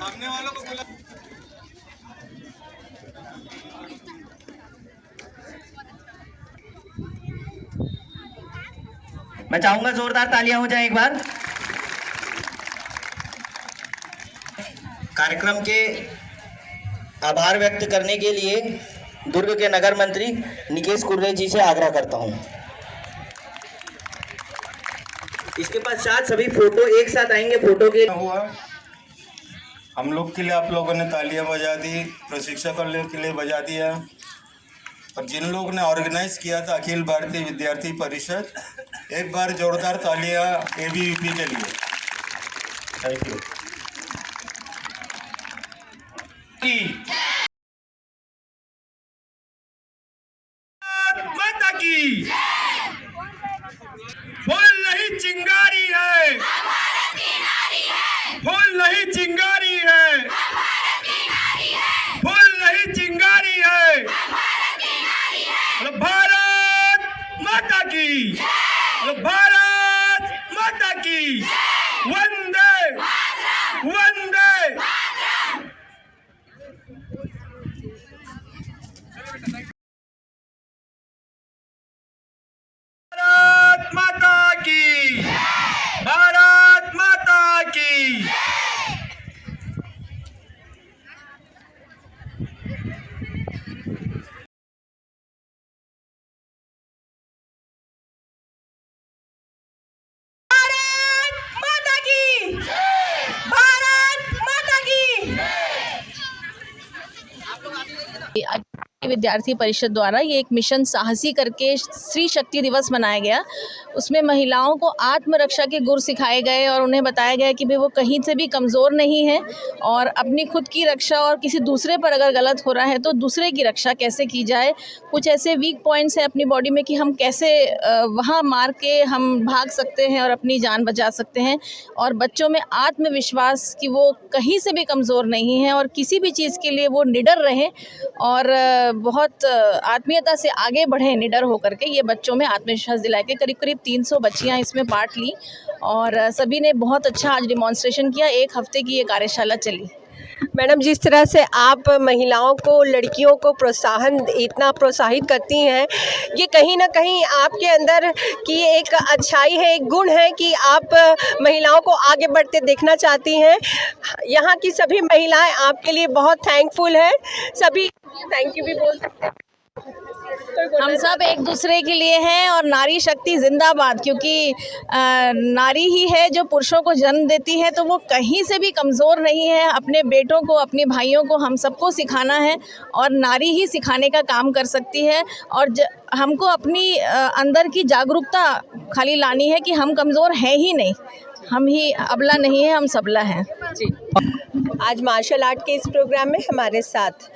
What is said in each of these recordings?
सामने वालों को बुला। मैं चाहूंगा जोरदार तालियां हो जाए एक बार। कार्यक्रम के आभार व्यक्त करने के लिए दुर्ग के नगर मंत्री निकेश कुर्रे जी से आग्रह करता हूं। इसके पश्चात सभी फोटो एक साथ आएंगे। फोटो के हुआ हम लोग के लिए आप लोगों ने तालियां बजा दी, प्रशिक्षकों के लिए बजा दिया, और जिन लोगों ने ऑर्गेनाइज किया था अखिल भारतीय विद्यार्थी परिषद, एक बार जोरदार तालियां एबीवीपी के लिए। Thank you. माता की फूल नहीं चिंगारी है, फूल नहीं चिंगारी है, फूल नहीं चिंगारी है। भारत माता की, भारत माता की। वंदे वंदे। भारत माता की, भारत माता की। विद्यार्थी परिषद द्वारा ये एक मिशन साहसी करके स्त्री शक्ति दिवस मनाया गया। उसमें महिलाओं को आत्मरक्षा के गुर सिखाए गए और उन्हें बताया गया कि भाई वो कहीं से भी कमज़ोर नहीं है और अपनी खुद की रक्षा और किसी दूसरे पर अगर गलत हो रहा है तो दूसरे की रक्षा कैसे की जाए। कुछ ऐसे वीक पॉइंट्स हैं अपनी बॉडी में कि हम कैसे वहाँ मार के हम भाग सकते हैं और अपनी जान बचा सकते हैं, और बच्चों में आत्मविश्वास कि वो कहीं से भी कमज़ोर नहीं है और किसी भी चीज़ के लिए वो निडर रहें और बहुत आत्मीयता से आगे बढ़े निडर होकर के। ये बच्चों में आत्मविश्वास दिलाए के करीब 300 बच्चियां इसमें पार्ट ली और सभी ने बहुत अच्छा आज डिमॉन्स्ट्रेशन किया। एक हफ्ते की ये कार्यशाला चली। मैडम, जिस तरह से आप महिलाओं को, लड़कियों को इतना प्रोत्साहित करती हैं, ये कहीं ना कहीं आपके अंदर की एक अच्छाई है, एक गुण है कि आप महिलाओं को आगे बढ़ते देखना चाहती हैं। यहाँ की सभी महिलाएं आपके लिए बहुत थैंकफुल हैं। सभी थैंक यू भी बोल सकते हैं। हम सब एक दूसरे के लिए हैं और नारी शक्ति जिंदाबाद, क्योंकि नारी ही है जो पुरुषों को जन्म देती है, तो वो कहीं से भी कमज़ोर नहीं है। अपने बेटों को, अपने भाइयों को हम सबको सिखाना है और नारी ही सिखाने का काम कर सकती है। और हमको अपनी अंदर की जागरूकता खाली लानी है कि हम कमज़ोर हैं ही नहीं, हम ही अबला नहीं है, हम सबला हैं जी। आज मार्शल आर्ट के इस प्रोग्राम में हमारे साथ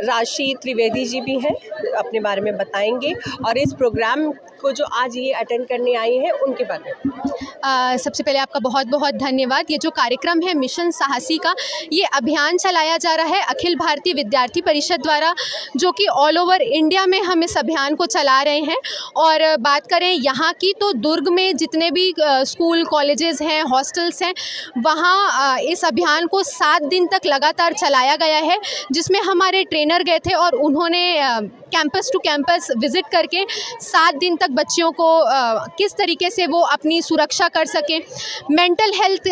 राशि त्रिवेदी जी भी हैं, अपने बारे में बताएंगे और इस प्रोग्राम को जो आज ये अटेंड करने आई हैं उनके बारे में। सबसे पहले आपका बहुत बहुत धन्यवाद। ये जो कार्यक्रम है मिशन साहसी का, ये अभियान चलाया जा रहा है अखिल भारतीय विद्यार्थी परिषद द्वारा, जो कि ऑल ओवर इंडिया में हम इस अभियान को चला रहे हैं। और बात करें यहाँ की, तो दुर्ग में जितने भी स्कूल, कॉलेजेस हैं, हॉस्टल्स हैं, वहाँ इस अभियान को 7 दिन तक लगातार चलाया गया है, जिसमें हमारे ट्रेनर गए थे और उन्होंने कैंपस टू कैंपस विज़िट करके 7 दिन तक बच्चियों को किस तरीके से वो अपनी सुरक्षा कर सकें, मेंटल हेल्थ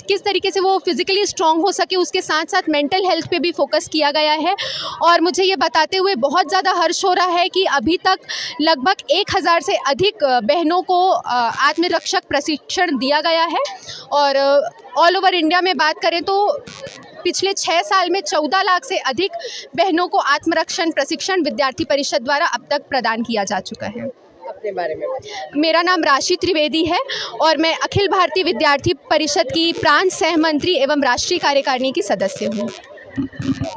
किस तरीके से वो फिज़िकली स्ट्रॉन्ग हो सके, उसके साथ साथ मेंटल हेल्थ पे भी फोकस किया गया है। और मुझे ये बताते हुए बहुत ज़्यादा हर्ष हो रहा है कि अभी तक लगभग 1000 से अधिक बहनों को आत्मरक्षक प्रशिक्षण दिया गया है। और ऑल ओवर इंडिया में बात करें तो पिछले 6 साल में 14 लाख से अधिक बहनों को आत्मरक्षण प्रशिक्षण विद्यार्थी परिषद द्वारा अब तक प्रदान किया जा चुका है। अपने बारे में। मेरा नाम राशि त्रिवेदी है और मैं अखिल भारतीय विद्यार्थी परिषद की प्रांत सह मंत्री एवं राष्ट्रीय कार्यकारिणी की सदस्य हूँ।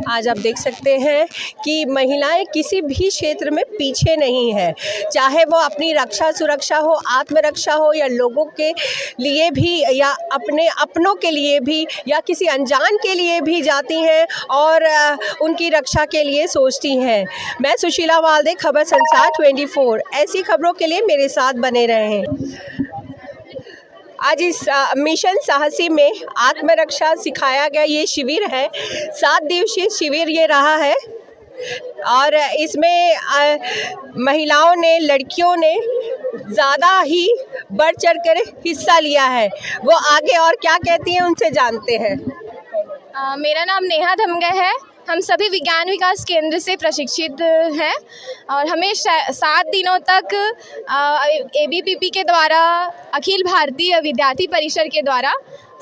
आज आप देख सकते हैं कि महिलाएं किसी भी क्षेत्र में पीछे नहीं है, चाहे वो अपनी रक्षा सुरक्षा हो, आत्मरक्षा हो, या लोगों के लिए भी या अपने अपनों के लिए भी या किसी अनजान के लिए भी जाती हैं और उनकी रक्षा के लिए सोचती हैं। मैं सुशीला वाल्दे, खबर संसार 24। ऐसी खबरों के लिए मेरे साथ बने रहें। आज इस मिशन साहसी में आत्मरक्षा सिखाया गया ये शिविर है। 7 दिवसीय शिविर ये रहा है और इसमें महिलाओं ने, लड़कियों ने ज़्यादा ही बढ़ चढ़ कर हिस्सा लिया है। वो आगे और क्या कहती हैं उनसे जानते हैं। मेरा नाम नेहा धमगे है। हम सभी विज्ञान विकास केंद्र से प्रशिक्षित हैं और हमें 7 दिनों तक ABPP के द्वारा, अखिल भारतीय विद्यार्थी परिषद के द्वारा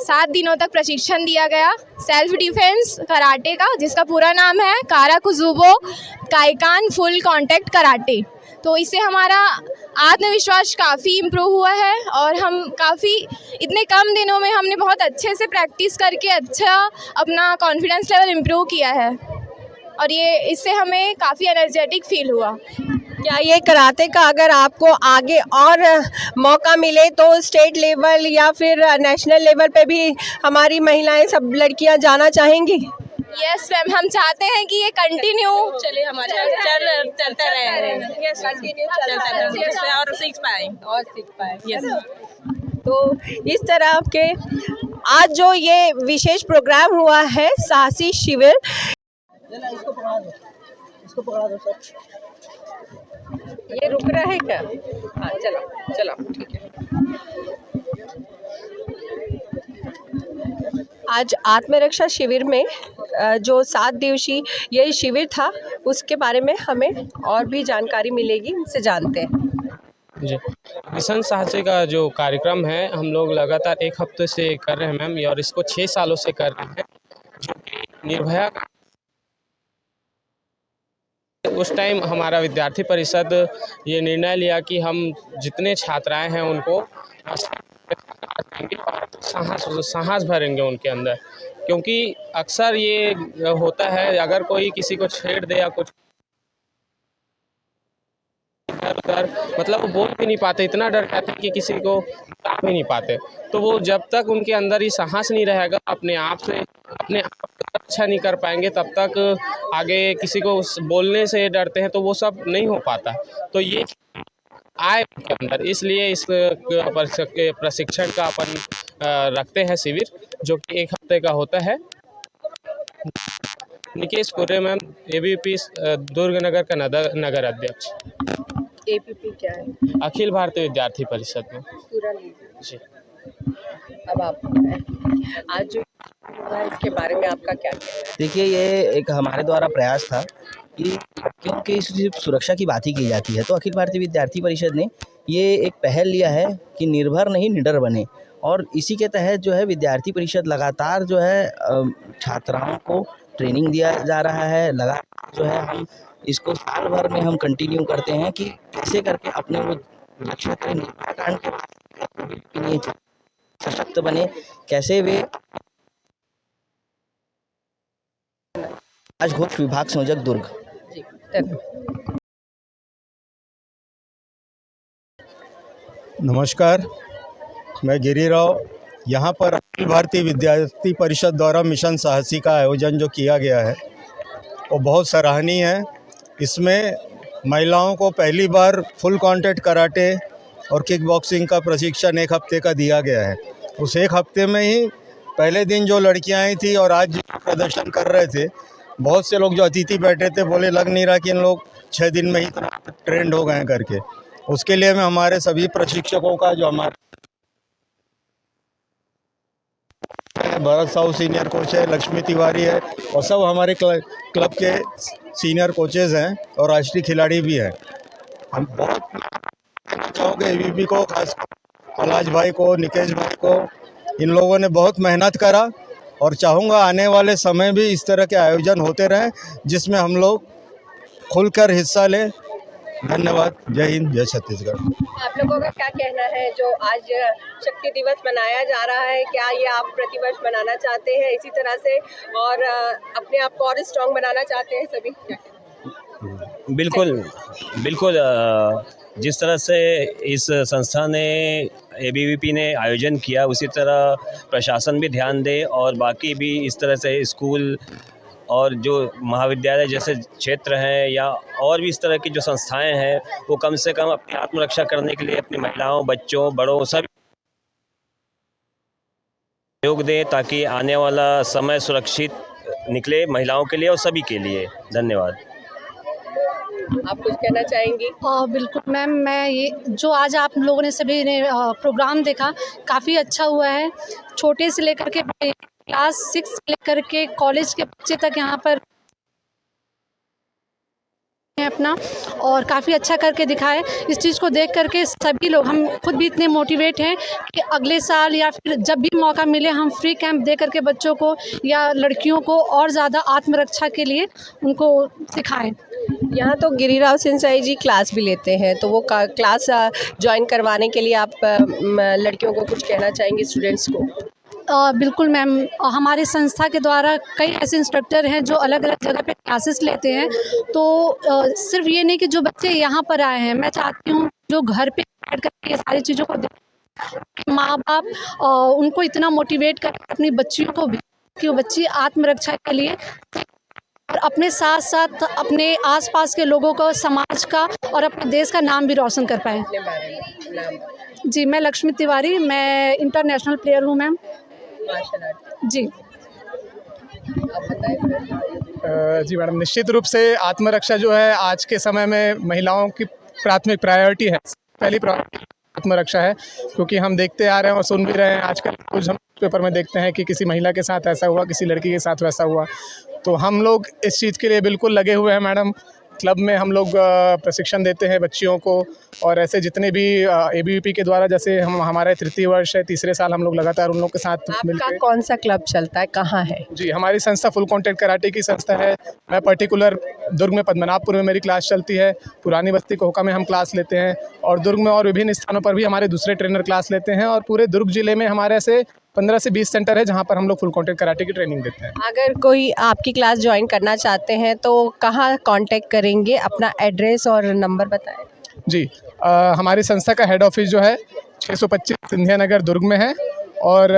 7 दिनों तक प्रशिक्षण दिया गया सेल्फ डिफेंस कराटे का, जिसका पूरा नाम है काराकुजुबो काइकान फुल कॉन्टैक्ट कराटे। तो इससे हमारा आत्मविश्वास काफ़ी इम्प्रूव हुआ है और हम काफ़ी इतने कम दिनों में हमने बहुत अच्छे से प्रैक्टिस करके अच्छा अपना कॉन्फिडेंस लेवल इम्प्रूव किया है और ये इससे हमें काफ़ी एनर्जेटिक फील हुआ। क्या ये कराटे का अगर आपको आगे और मौका मिले तो स्टेट लेवल या फिर नेशनल लेवल पे भी हमारी महिलाएं, सब लड़कियां जाना चाहेंगी? यस मैम, हम चाहते हैं कि ये कंटिन्यू चले हमारे चलते रहे। यस, कंटिन्यू चलता रहे और सीख पाए। यस। तो इस तरह के आज जो ये विशेष प्रोग्राम हुआ है साहसी शिविर, ये रुक रहा है क्या? हाँ, चलो ठीक है। आज आत्मरक्षा शिविर में जो 7 दिवसीय ये शिविर था उसके बारे में हमें और भी जानकारी मिलेगी, उनसे जानते हैं। जी, मिशन साहसी का जो कार्यक्रम है हम लोग लगातार 1 हफ्ते से कर रहे हैं मैम, और इसको 6 सालों से कर रहे हैं। जो कि निर्भया, उस टाइम हमारा विद्यार्थी परिषद ये निर्णय लिया कि हम जितने छात्राएं हैं उनको साहस भरेंगे उनके अंदर, क्योंकि अक्सर ये होता है अगर कोई किसी को छेड़ दे या कुछ मतलब वो बोल भी नहीं पाते, इतना डर जाते हैं कि किसी को बता भी नहीं पाते। तो वो जब तक उनके अंदर ये साहस नहीं रहेगा, अपने आप को अच्छा नहीं कर पाएंगे, तब तक आगे किसी को बोलने से डरते हैं तो वो सब नहीं हो पाता। तो ये आए उनके अंदर, इसलिए इस प्रशिक्षण का अपन रखते हैं शिविर, जो कि 1 हफ्ते का होता है। निकेश कुर्रे मैम, ABP दुर्ग नगर का नगर अध्यक्ष। ABP क्या है? अखिल भारतीय विद्यार्थी परिषद में पूरा जी। अब आप बताएं, आज जो इसके बारे में आपका क्या कहना है? देखिए, ये एक हमारे द्वारा प्रयास था कि क्योंकि सिर्फ सुरक्षा की बात ही की जाती है, तो अखिल भारतीय विद्यार्थी परिषद ने ये एक पहल लिया है कि निर्भर नहीं निडर बने, और इसी के तहत जो है विद्यार्थी परिषद लगातार जो है छात्राओं को ट्रेनिंग दिया जा रहा है। लगातार जो है हम इसको साल भर में हम कंटिन्यू करते हैं कि कैसे करके अपने वो लक्ष्य तक निर्भया कांड के लिए सशक्त बने, कैसे वे आज घोष विभाग संयोजक दुर्ग। नमस्कार, मैं गिरिराव। यहाँ पर अखिल भारतीय विद्यार्थी परिषद द्वारा मिशन साहसी का आयोजन जो किया गया है वो बहुत सराहनीय है। इसमें महिलाओं को पहली बार फुल कॉन्टैक्ट कराटे और किक बॉक्सिंग का प्रशिक्षण 1 हफ्ते का दिया गया है। उस 1 हफ्ते में ही पहले दिन जो लड़कियां आई थी और आज जो प्रदर्शन कर रहे थे, बहुत से लोग जो अतिथि बैठे थे बोले लग नहीं रहा कि इन लोग 6 दिन में ही इतना ट्रेंड हो गए हैं करके। उसके लिए मैं हमारे सभी प्रशिक्षकों का, जो हमारे भरत साहू सीनियर कोच है, लक्ष्मी तिवारी है, और सब हमारे क्लब के सीनियर कोचेज़ हैं और राष्ट्रीय खिलाड़ी भी हैं। हम बहुत चाहोगे ABP को, खास पलाश भाई को, निकेश भाई को, इन लोगों ने बहुत मेहनत करा, और चाहूँगा आने वाले समय भी इस तरह के आयोजन होते रहें जिसमें हम लोग खुलकर हिस्सा लें। धन्यवाद। जय हिंद, जय छत्तीसगढ़। आप लोगों का क्या कहना है जो आज शक्ति दिवस मनाया जा रहा है? क्या ये आप प्रतिवर्ष मनाना चाहते हैं इसी तरह से, और अपने आप को और स्ट्रॉन्ग बनाना चाहते हैं सभी? क्या बिल्कुल जिस तरह से इस संस्था ने ABVP ने आयोजन किया, उसी तरह प्रशासन भी ध्यान दे और बाकी भी इस तरह से स्कूल और जो महाविद्यालय जैसे क्षेत्र हैं या और भी इस तरह की जो संस्थाएं हैं वो कम से कम अपनी आत्मरक्षा करने के लिए अपनी महिलाओं, बच्चों, बड़ों सभी सहयोग दें ताकि आने वाला समय सुरक्षित निकले महिलाओं के लिए और सभी के लिए। धन्यवाद। आप कुछ कहना चाहेंगी? बिल्कुल मैम, मैं ये जो आज आप लोगों ने सभी ने प्रोग्राम देखा, काफ़ी अच्छा हुआ है। छोटे से लेकर के क्लास 6 से लेकर के कॉलेज के बच्चे तक यहाँ पर अपना और काफ़ी अच्छा करके दिखाए। इस चीज़ को देख करके सभी लोग, हम खुद भी इतने मोटिवेट हैं कि अगले साल या फिर जब भी मौका मिले हम फ्री कैंप दे करके बच्चों को या लड़कियों को और ज़्यादा आत्मरक्षा के लिए उनको सिखाएं। यहाँ तो गिरिराज सिंचाई जी क्लास भी लेते हैं, तो वो क्लास ज्वाइन करवाने के लिए आप लड़कियों को कुछ कहना चाहेंगे, स्टूडेंट्स को? बिल्कुल मैम, हमारी संस्था के द्वारा कई ऐसे इंस्ट्रक्टर हैं जो अलग अलग जगह पे क्लासेस लेते हैं। तो सिर्फ ये नहीं कि जो बच्चे यहाँ पर आए हैं, मैं चाहती हूँ जो घर पे बैठ कर ये सारी चीज़ों को माँ बाप उनको इतना मोटिवेट कर अपनी बच्चियों को भी कि वो बच्ची आत्मरक्षा के लिए और अपने साथ साथ अपने आसपास के लोगों को, समाज का और अपने देश का नाम भी रोशन कर पाएँ। जी, मैं लक्ष्मी तिवारी, मैं इंटरनेशनल प्लेयर हूँ मैम। जी जी मैडम, निश्चित रूप से आत्मरक्षा जो है आज के समय में महिलाओं की प्राथमिक प्रायोरिटी है। पहली प्रायोरिटी आत्मरक्षा है, क्योंकि हम देखते आ रहे हैं और सुन भी रहे हैं आजकल कुछ हम पेपर में देखते हैं कि किसी महिला के साथ ऐसा हुआ, किसी लड़की के साथ वैसा हुआ। तो हम लोग इस चीज़ के लिए बिल्कुल लगे हुए हैं मैडम। क्लब में हम लोग प्रशिक्षण देते हैं बच्चियों को, और ऐसे जितने भी ABVP के द्वारा, जैसे हमारे तृतीय वर्ष है, तीसरे साल हम लोग लगातार उन लोग के साथ मिलकर। कौन सा क्लब चलता है, कहाँ है? जी, हमारी संस्था फुल कॉन्टैक्ट कराटे की संस्था है। मैं पर्टिकुलर दुर्ग में पद्मनाभपुर में मेरी क्लास चलती है, पुरानी बस्ती कोहका में हम क्लास लेते हैं, और दुर्ग में और विभिन्न स्थानों पर भी हमारे दूसरे ट्रेनर क्लास लेते हैं। और पूरे दुर्ग जिले में हमारे ऐसे 15 से 20 सेंटर है जहाँ पर हम लोग फुल कॉन्टैक्ट कराटे की ट्रेनिंग देते हैं। अगर कोई आपकी क्लास ज्वाइन करना चाहते हैं तो कहाँ कांटेक्ट करेंगे? अपना एड्रेस और नंबर बताएं। जी, हमारी संस्था का हेड ऑफिस जो है 625 सिंधिया नगर दुर्ग में है, और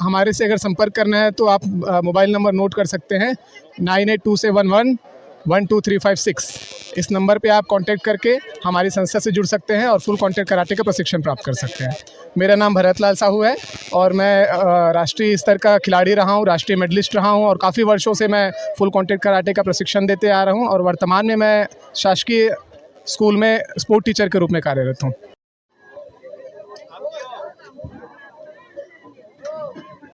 हमारे से अगर संपर्क करना है तो आप मोबाइल नंबर नोट कर सकते हैं 9827111235 इस नंबर पे आप कांटेक्ट करके हमारी संस्था से जुड़ सकते हैं और फुल कॉन्टैक्ट कराटे का प्रशिक्षण प्राप्त कर सकते हैं। मेरा नाम भरत लाल साहू है और मैं राष्ट्रीय स्तर का खिलाड़ी रहा हूँ, राष्ट्रीय मेडलिस्ट रहा हूँ, और काफ़ी वर्षों से मैं फुल कॉन्टैक्ट कराटे का प्रशिक्षण देते आ रहा हूँ, और वर्तमान में मैं शासकीय स्कूल में स्पोर्ट टीचर के रूप में कार्यरत हूँ।